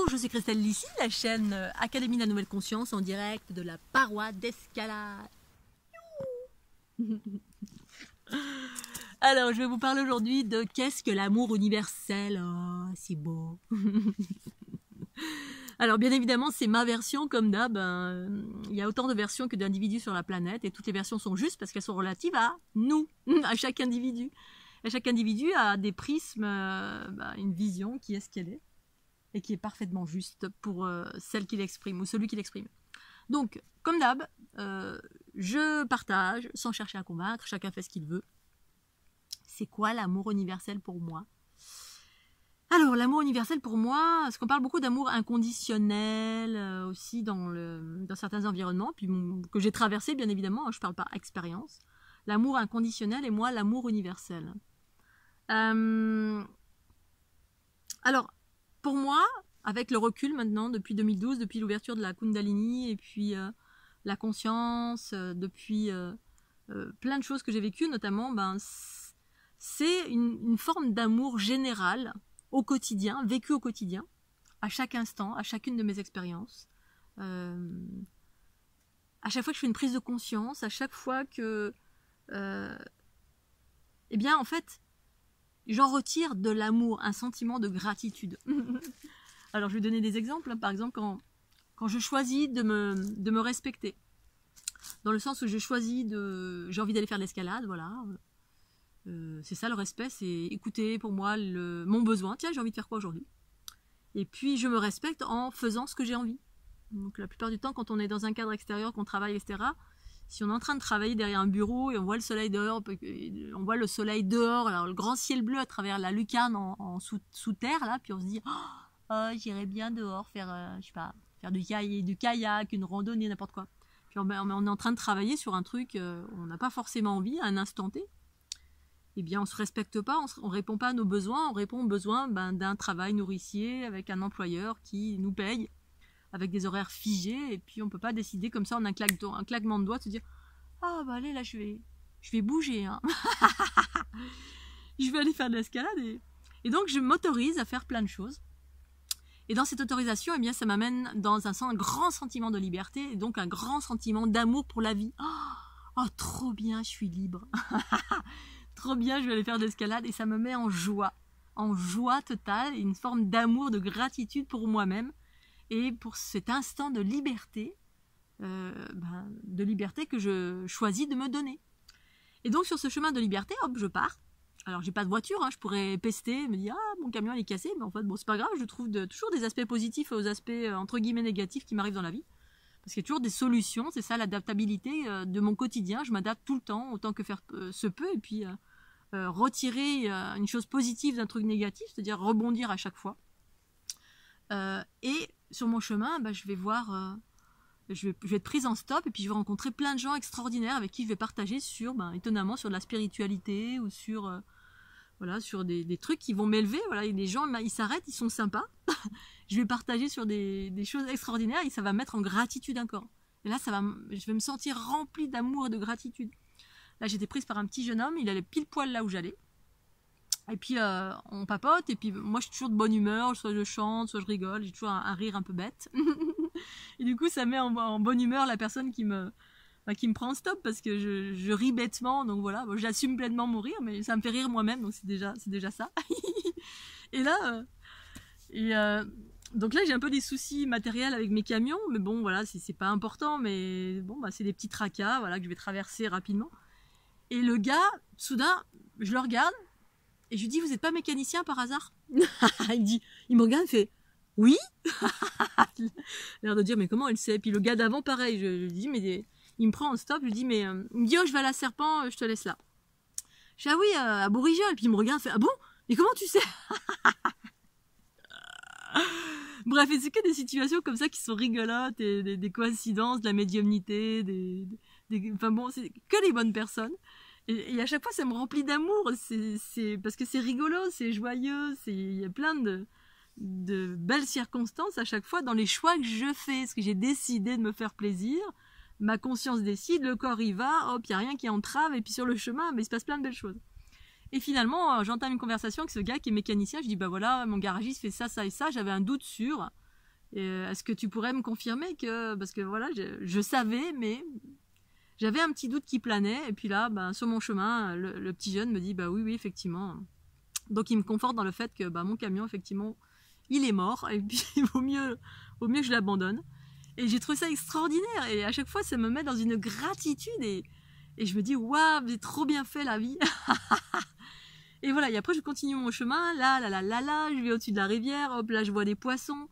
Bonjour, je suis Christelle Lissy, la chaîne Académie de la Nouvelle Conscience en direct de la paroi d'escalade. Alors, je vais vous parler aujourd'hui de qu'est-ce que l'amour universel. Oh, c'est beau. Alors, bien évidemment, c'est ma version, comme d'hab. Il y a autant de versions que d'individus sur la planète et toutes les versions sont justes parce qu'elles sont relatives à nous, à chaque individu. Et chaque individu a des prismes, une vision qui est ce qu'elle est et qui est parfaitement juste pour celle qui l'exprime ou celui qui l'exprime. Donc, comme d'hab, je partage sans chercher à convaincre, chacun fait ce qu'il veut. C'est quoi l'amour universel pour moi? Alors, l'amour universel pour moi, parce qu'on parle beaucoup d'amour inconditionnel aussi dans certains environnements, puis que j'ai traversé bien évidemment, je ne parle pas expérience. L'amour inconditionnel et moi, l'amour universel. Alors, pour moi, avec le recul maintenant, depuis 2012, depuis l'ouverture de la Kundalini, et puis la conscience, depuis plein de choses que j'ai vécues, notamment, c'est une forme d'amour général au quotidien, vécu au quotidien, à chaque instant, à chacune de mes expériences. À chaque fois que je fais une prise de conscience, à chaque fois que... eh bien, en fait, j'en retire de l'amour, un sentiment de gratitude. Alors, je vais donner des exemples. Par exemple, quand je choisis de me respecter, dans le sens où j'ai envie d'aller faire de l'escalade, voilà. C'est ça le respect, c'est écouter pour moi mon besoin. Tiens, j'ai envie de faire quoi aujourd'hui? Et puis, je me respecte en faisant ce que j'ai envie. Donc, la plupart du temps, quand on est dans un cadre extérieur, qu'on travaille, etc., si on est en train de travailler derrière un bureau et on voit le soleil dehors, alors le grand ciel bleu à travers la lucarne sous terre, là, puis on se dit oh, j'irais bien dehors faire, je sais pas, faire du kayak, une randonnée, n'importe quoi. Puis on est en train de travailler sur un truc on n'a pas forcément envie à un instant T. Eh bien, on se respecte pas, on répond pas à nos besoins, on répond aux besoins d'un travail nourricier avec un employeur qui nous paye avec des horaires figés, et puis on peut pas décider comme ça en un claquement de doigts de se dire allez là je vais bouger hein. Je vais aller faire de l'escalade et donc je m'autorise à faire plein de choses. Et dans cette autorisation, eh bien ça m'amène dans un grand sentiment de liberté et donc un grand sentiment d'amour pour la vie. Oh trop bien, je suis libre. Trop bien, je vais aller faire de l'escalade et ça me met en joie totale, une forme d'amour, de gratitude pour moi-même et pour cet instant de liberté que je choisis de me donner. Et donc sur ce chemin de liberté, hop, je pars. Alors j'ai pas de voiture, hein, je pourrais pester, me dire mon camion il est cassé, mais en fait bon c'est pas grave, je trouve toujours des aspects positifs aux aspects entre guillemets négatifs qui m'arrivent dans la vie. Parce qu'il y a toujours des solutions, c'est ça l'adaptabilité de mon quotidien, je m'adapte tout le temps, autant que faire se peut, et puis retirer une chose positive d'un truc négatif, c'est-à-dire rebondir à chaque fois. Et sur mon chemin, je vais voir, je vais être prise en stop et puis je vais rencontrer plein de gens extraordinaires avec qui je vais partager étonnamment sur de la spiritualité ou sur des trucs qui vont m'élever. Voilà, et les gens ils s'arrêtent, ils sont sympas. Je vais partager sur des choses extraordinaires et ça va me mettre en gratitude encore. Et là, je vais me sentir remplie d'amour et de gratitude. Là, j'étais prise par un petit jeune homme, il allait pile poil là où j'allais. Et puis on papote, et puis moi je suis toujours de bonne humeur, soit je chante, soit je rigole, j'ai toujours un rire un peu bête. Et du coup ça met en bonne humeur la personne qui me prend en stop, parce que je ris bêtement, donc voilà, j'assume pleinement mon rire, mais ça me fait rire moi-même, donc c'est déjà ça. Et là, donc là j'ai un peu des soucis matériels avec mes camions, mais bon voilà, c'est pas important, mais bon c'est des petits tracas, voilà, que je vais traverser rapidement. Et le gars, soudain, je le regarde, et je lui dis, vous n'êtes pas mécanicien par hasard? Il me regarde, il fait, oui. L'air de dire, mais comment elle sait? Puis le gars d'avant, pareil, je lui dis, mais il me prend en stop, je lui dis, mais il me dit, je vais à la Serpent, je te laisse là. Je dis, ah oui, à Bourigel. Puis il me regarde, il fait, ah bon? Mais comment tu sais? Bref, c'est que des situations comme ça qui sont rigolotes, et des coïncidences, de la médiumnité, enfin bon, c'est que les bonnes personnes. Et à chaque fois, ça me remplit d'amour, parce que c'est rigolo, c'est joyeux, il y a plein de belles circonstances à chaque fois dans les choix que je fais, parce que j'ai décidé de me faire plaisir, ma conscience décide, le corps y va, hop, il n'y a rien qui entrave, et puis sur le chemin, il se passe plein de belles choses. Et finalement, j'entame une conversation avec ce gars qui est mécanicien, je dis, voilà, mon garagiste fait ça, ça et ça, j'avais un doute sur, Est-ce que tu pourrais me confirmer que... Parce que voilà, je savais, mais j'avais un petit doute qui planait. Et puis là, ben, sur mon chemin, le petit jeune me dit, bah oui, effectivement. Donc il me conforte dans le fait que mon camion, effectivement, il est mort. Et puis il vaut mieux que je l'abandonne. Et j'ai trouvé ça extraordinaire. Et à chaque fois, ça me met dans une gratitude. Et je me dis, waouh, j'ai trop bien fait la vie. Et voilà, et après je continue mon chemin, là, je vais au-dessus de la rivière, hop, là je vois des poissons,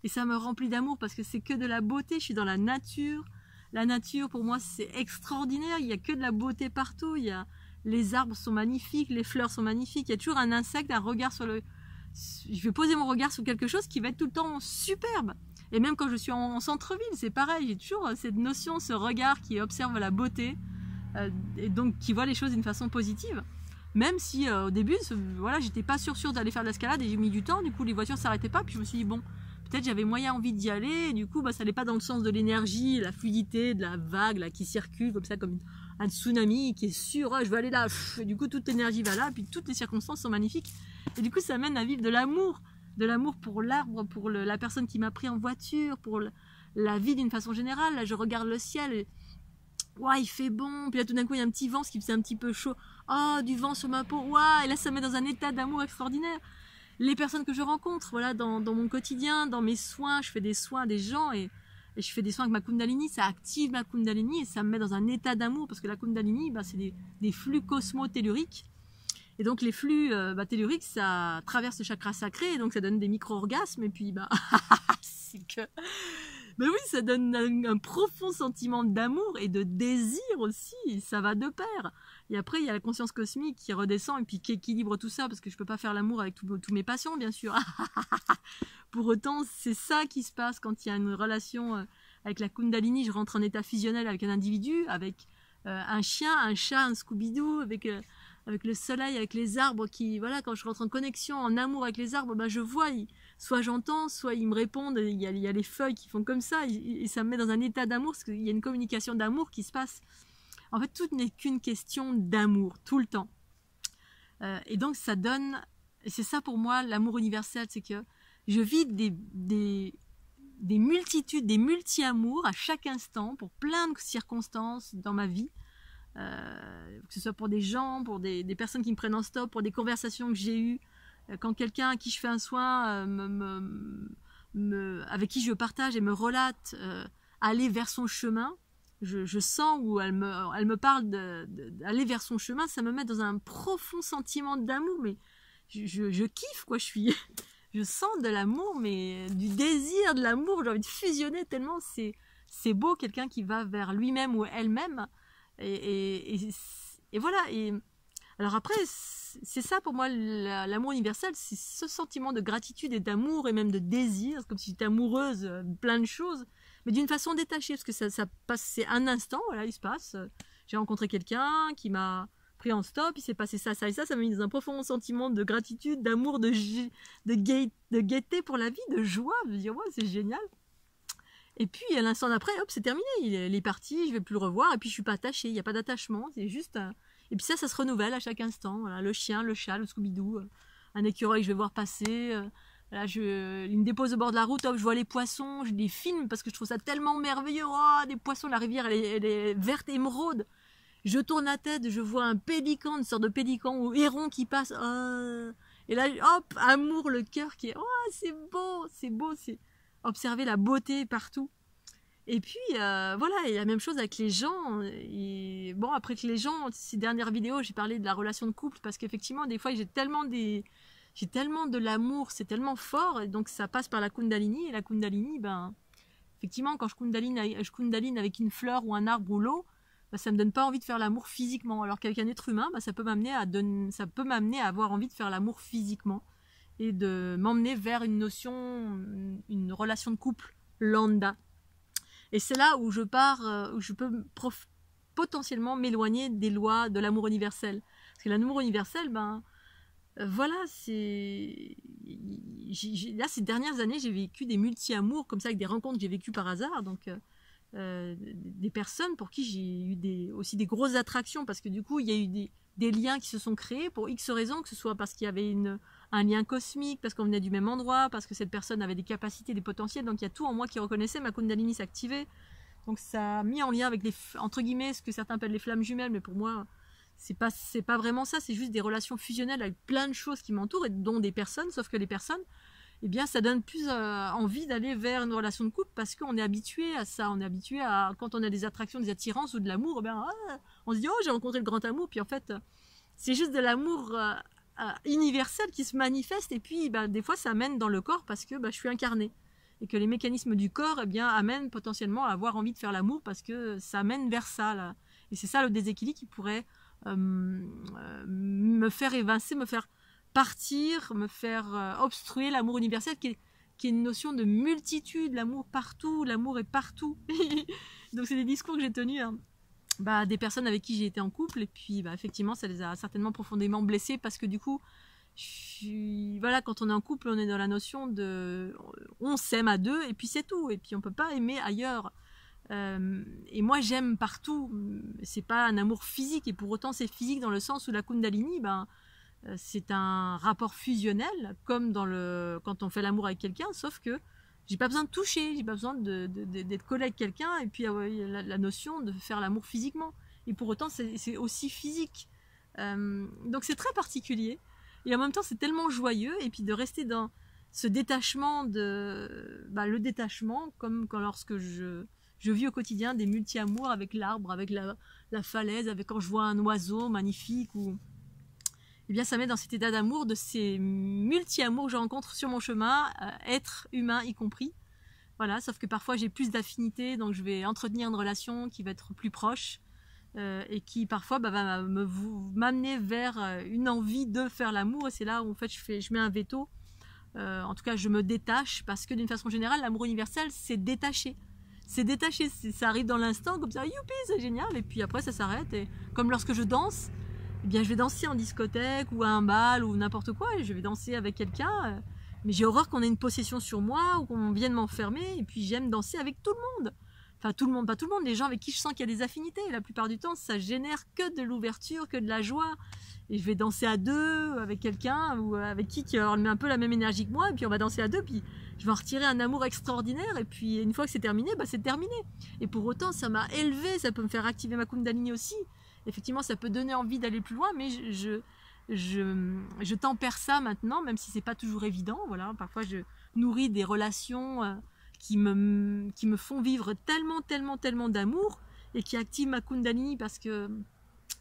et ça me remplit d'amour parce que c'est que de la beauté, je suis dans la nature. La nature, pour moi, c'est extraordinaire, il n'y a que de la beauté partout, les arbres sont magnifiques, les fleurs sont magnifiques, il y a toujours un insecte, un regard je vais poser mon regard sur quelque chose qui va être tout le temps superbe. Et même quand je suis en centre-ville, c'est pareil, j'ai toujours cette notion, ce regard qui observe la beauté, et donc qui voit les choses d'une façon positive. Même si au début, voilà, j'étais pas sûre d'aller faire de l'escalade et j'ai mis du temps, du coup les voitures s'arrêtaient pas, puis je me suis dit bon, peut-être j'avais moyen envie d'y aller, et du coup ça n'allait pas dans le sens de l'énergie, la fluidité, de la vague là, qui circule comme ça, comme un tsunami qui est sûr, je veux aller là, et du coup toute l'énergie va là, puis toutes les circonstances sont magnifiques, et du coup ça mène à vivre de l'amour pour l'arbre, pour la personne qui m'a pris en voiture, pour la vie d'une façon générale. Là je regarde le ciel, et il fait bon, puis là tout d'un coup il y a un petit vent, ce qui faisait un petit peu chaud, du vent sur ma peau, et là ça me met dans un état d'amour extraordinaire. Les personnes que je rencontre, voilà, dans mon quotidien, dans mes soins, je fais des soins à des gens, et je fais des soins avec ma Kundalini, ça active ma Kundalini, et ça me met dans un état d'amour, parce que la Kundalini, c'est des flux cosmo-telluriques, et donc les flux telluriques, ça traverse le chakra sacré, et donc ça donne des micro-orgasmes, et puis c'est que... Mais oui, ça donne un profond sentiment d'amour et de désir aussi, ça va de pair. Et après, il y a la conscience cosmique qui redescend et puis qui équilibre tout ça, parce que je peux pas faire l'amour avec tous mes patients, bien sûr. Pour autant, c'est ça qui se passe quand il y a une relation avec la Kundalini. Je rentre en état fusionnel avec un individu, avec un chien, un chat, un Scooby-Doo, avec le soleil, avec les arbres qui, voilà, quand je rentre en connexion, en amour avec les arbres, je vois, soit j'entends, soit ils me répondent, il y a les feuilles qui font comme ça, et ça me met dans un état d'amour, parce qu'il y a une communication d'amour qui se passe. En fait, tout n'est qu'une question d'amour, tout le temps. Et donc, ça donne... Et c'est ça pour moi, l'amour universel, c'est que je vis des multitudes, des multi-amours à chaque instant, pour plein de circonstances dans ma vie. Que ce soit pour des gens, pour des personnes qui me prennent en stop, pour des conversations que j'ai eues. Quand quelqu'un à qui je fais un soin, avec qui je partage et me relate aller vers son chemin, je sens où elle me parle d'aller vers son chemin, ça me met dans un profond sentiment d'amour, mais je kiffe, quoi, je sens de l'amour, mais du désir, de l'amour, j'ai envie de fusionner tellement c'est beau, quelqu'un qui va vers lui-même ou elle-même, et voilà. Et alors après, c'est ça pour moi l'amour universel, c'est ce sentiment de gratitude et d'amour et même de désir, comme si j'étais amoureuse de plein de choses, mais d'une façon détachée, parce que ça passe, c'est un instant, voilà, il se passe. J'ai rencontré quelqu'un qui m'a pris en stop, il s'est passé ça et ça m'a mis dans un profond sentiment de gratitude, d'amour, de gaieté pour la vie, de joie, de dire ouais, c'est génial. Et puis à l'instant d'après, hop, c'est terminé, il est parti, je vais plus le revoir, et puis je suis pas attachée, il n'y a pas d'attachement, c'est juste... Et puis ça se renouvelle à chaque instant, voilà, le chien, le chat, le Scooby-Doo, un écureuil que je vais voir passer, là, il me dépose au bord de la route, hop, je vois les poissons, je les filme parce que je trouve ça tellement merveilleux, des poissons, la rivière elle est verte émeraude, je tourne la tête, je vois un pélican, une sorte de pélican ou héron qui passe, et là, hop, amour, le cœur qui est, c'est beau, c'est observer la beauté partout. Et puis, voilà, et la même chose avec les gens. Et bon, après que les gens, ces dernières vidéos, j'ai parlé de la relation de couple, parce qu'effectivement, des fois, j'ai tellement de l'amour, c'est tellement fort, et donc ça passe par la Kundalini, et la Kundalini, effectivement, quand je kundaline avec une fleur ou un arbre ou l'eau, ça me donne pas envie de faire l'amour physiquement, alors qu'avec un être humain, ça peut m'amener à avoir envie de faire l'amour physiquement, et de m'emmener vers une relation de couple lambda. Et c'est là où je peux potentiellement m'éloigner des lois de l'amour universel. Parce que l'amour universel, voilà, là, ces dernières années, j'ai vécu des multi-amours, comme ça, avec des rencontres que j'ai vécues par hasard. Donc, des personnes pour qui j'ai eu aussi des grosses attractions, parce que du coup, il y a eu des liens qui se sont créés pour X raisons, que ce soit parce qu'il y avait un lien cosmique, parce qu'on venait du même endroit, parce que cette personne avait des capacités, des potentiels, donc il y a tout en moi qui reconnaissait ma Kundalini s'activer. Donc ça a mis en lien avec les, entre guillemets, ce que certains appellent les flammes jumelles, mais pour moi, c'est pas vraiment ça, c'est juste des relations fusionnelles avec plein de choses qui m'entourent, et dont des personnes, sauf que les personnes, eh bien, ça donne plus envie d'aller vers une relation de couple, parce qu'on est habitué à ça, on est habitué à, quand on a des attractions, des attirances ou de l'amour, eh bien, on se dit, oh, j'ai rencontré le grand amour, puis en fait, c'est juste de l'amour universel qui se manifeste, et puis des fois, ça amène dans le corps, parce que je suis incarnée. Et que les mécanismes du corps amènent potentiellement à avoir envie de faire l'amour parce que ça amène vers ça. Là. Et c'est ça le déséquilibre qui pourrait me faire évincer, me faire partir, me faire obstruer l'amour universel qui est une notion de multitude, l'amour partout, l'amour est partout. Donc c'est des discours que j'ai tenus des personnes avec qui j'ai été en couple et puis effectivement ça les a certainement profondément blessés parce que du coup voilà, quand on est en couple, on est dans la notion de on s'aime à deux et puis c'est tout, et puis on peut pas aimer ailleurs. Et moi j'aime partout, c'est pas un amour physique, et pour autant c'est physique dans le sens où la Kundalini, c'est un rapport fusionnel comme quand on fait l'amour avec quelqu'un, sauf que j'ai pas besoin de toucher, j'ai pas besoin d'être collé avec quelqu'un, et puis la notion de faire l'amour physiquement, et pour autant c'est aussi physique. Donc c'est très particulier. Et en même temps, c'est tellement joyeux, et puis de rester dans ce détachement, le détachement, comme lorsque je vis au quotidien des multi-amours avec l'arbre, avec la falaise, avec quand je vois un oiseau magnifique, eh bien ça met dans cet état d'amour de ces multi-amours que je rencontre sur mon chemin, êtres humains y compris. Voilà, sauf que parfois j'ai plus d'affinité, donc je vais entretenir une relation qui va être plus proche. Et qui parfois va m'amener vers une envie de faire l'amour, et c'est là où en fait je mets un veto, en tout cas je me détache, parce que d'une façon générale l'amour universel c'est détaché, ça arrive dans l'instant comme ça, youpi c'est génial, et puis après ça s'arrête, et comme lorsque je danse, eh bien je vais danser en discothèque ou à un bal ou n'importe quoi, et je vais danser avec quelqu'un, mais j'ai horreur qu'on ait une possession sur moi ou qu'on vienne m'enfermer, et puis j'aime danser avec tout le monde. Enfin, tout le monde, pas tout le monde, les gens avec qui je sens qu'il y a des affinités. La plupart du temps, ça génère que de l'ouverture, que de la joie. Et je vais danser à deux avec quelqu'un ou avec qui met un peu la même énergie que moi. Et puis on va danser à deux, puis je vais en retirer un amour extraordinaire. Et puis une fois que c'est terminé, c'est terminé. Et pour autant, ça m'a élevé, ça peut me faire activer ma Kundalini aussi. Effectivement, ça peut donner envie d'aller plus loin, mais je tempère ça maintenant, même si c'est pas toujours évident. Voilà, parfois je nourris des relations qui me font vivre tellement d'amour, et qui activent ma Kundalini, parce que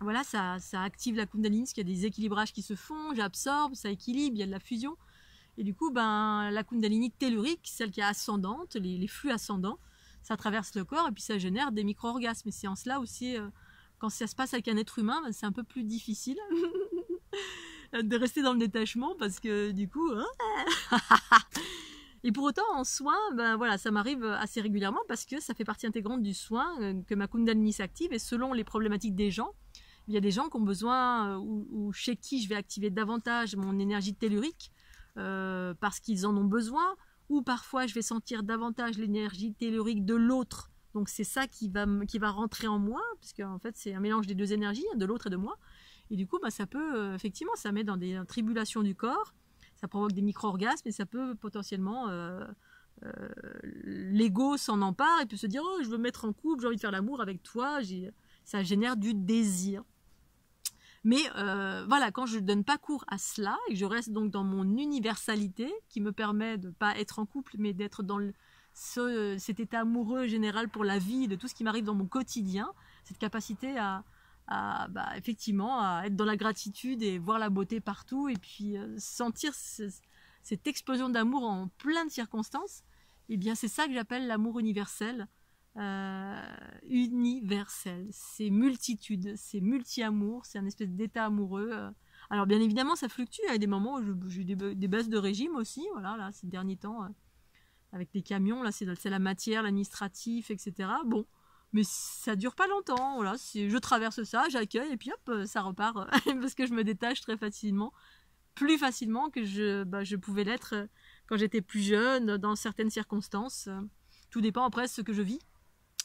voilà, ça active la Kundalini, parce qu'il y a des équilibrages qui se font, j'absorbe, ça équilibre, il y a de la fusion, et du coup la Kundalini tellurique, celle qui est ascendante, les flux ascendants, ça traverse le corps et puis ça génère des micro-orgasmes. Et c'est en cela aussi, quand ça se passe avec un être humain, c'est un peu plus difficile de rester dans le détachement, parce que du coup et pour autant, en soin, voilà, ça m'arrive assez régulièrement, parce que ça fait partie intégrante du soin, que ma Kundalini s'active, et selon les problématiques des gens, il y a des gens qui ont besoin, ou chez qui je vais activer davantage mon énergie tellurique, parce qu'ils en ont besoin, ou parfois je vais sentir davantage l'énergie tellurique de l'autre, donc c'est ça qui va rentrer en moi, puisque en fait c'est un mélange des deux énergies, de l'autre et de moi, et du coup ça peut, effectivement, ça met dans des tribulations du corps, ça provoque des micro-orgasmes, et ça peut potentiellement l'ego s'en empare et peut se dire oh, je veux me mettre en couple, j'ai envie de faire l'amour avec toi, ça génère du désir. Mais voilà, quand je ne donne pas cours à cela, et que je reste donc dans mon universalité, qui me permet de ne pas être en couple, mais d'être dans cet état amoureux général pour la vie, de tout ce qui m'arrive dans mon quotidien, cette capacité à effectivement à être dans la gratitude et voir la beauté partout, et puis sentir cette explosion d'amour en plein de circonstances, et bien c'est ça que j'appelle l'amour universel. Universel, c'est multitude, c'est multi-amour, c'est un espèce d'état amoureux. Alors bien évidemment ça fluctue, il y a des moments où j'ai des baisses de régime aussi, voilà, là ces derniers temps avec les camions, là c'est la matière, l'administratif, etc. Bon, mais ça dure pas longtemps, voilà, je traverse ça, j'accueille, et puis hop, ça repart, parce que je me détache très facilement, plus facilement que je pouvais l'être quand j'étais plus jeune, dans certaines circonstances. Tout dépend après de ce que je vis,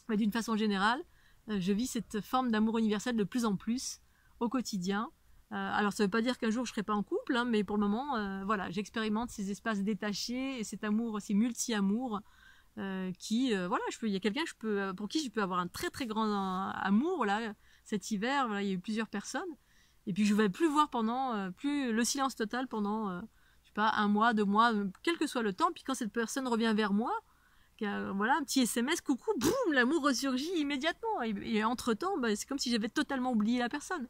mais d'une façon générale, je vis cette forme d'amour universel de plus en plus au quotidien, Alors ça veut pas dire qu'un jour je serai pas en couple, hein, mais pour le moment, voilà, j'expérimente ces espaces détachés et cet amour, ces multi-amours voilà, il y a quelqu'un pour qui je peux avoir un très très grand amour là. Cet hiver, voilà, il y a eu plusieurs personnes. Et puis je ne vais plus voir pendant plus le silence total pendant je sais pas 1 mois, 2 mois, quel que soit le temps. Puis quand cette personne revient vers moi, voilà, un petit SMS, coucou, boum, l'amour ressurgit immédiatement. Et entre-temps, c'est comme si j'avais totalement oublié la personne.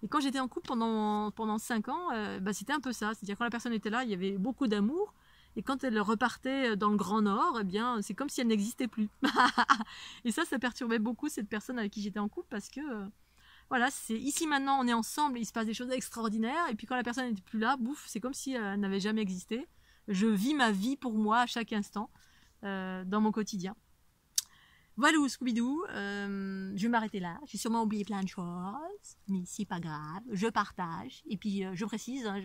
Et quand j'étais en couple pendant 5 ans, c'était un peu ça. C'est-à-dire quand la personne était là, il y avait beaucoup d'amour. Et quand elle repartait dans le Grand Nord, eh bien, c'est comme si elle n'existait plus. Et ça perturbait beaucoup cette personne avec qui j'étais en couple parce que, voilà, c'est ici maintenant, on est ensemble, il se passe des choses extraordinaires. Et puis quand la personne n'était plus là, bouf, c'est comme si elle n'avait jamais existé. Je vis ma vie pour moi à chaque instant dans mon quotidien. Voilà, Scooby-Doo, je vais m'arrêter là. J'ai sûrement oublié plein de choses, mais c'est pas grave, je partage. Et puis je précise, hein,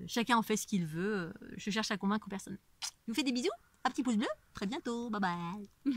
chacun en fait ce qu'il veut. Je cherche à convaincre personne. Je vous fais des bisous, un petit pouce bleu, très bientôt, bye bye.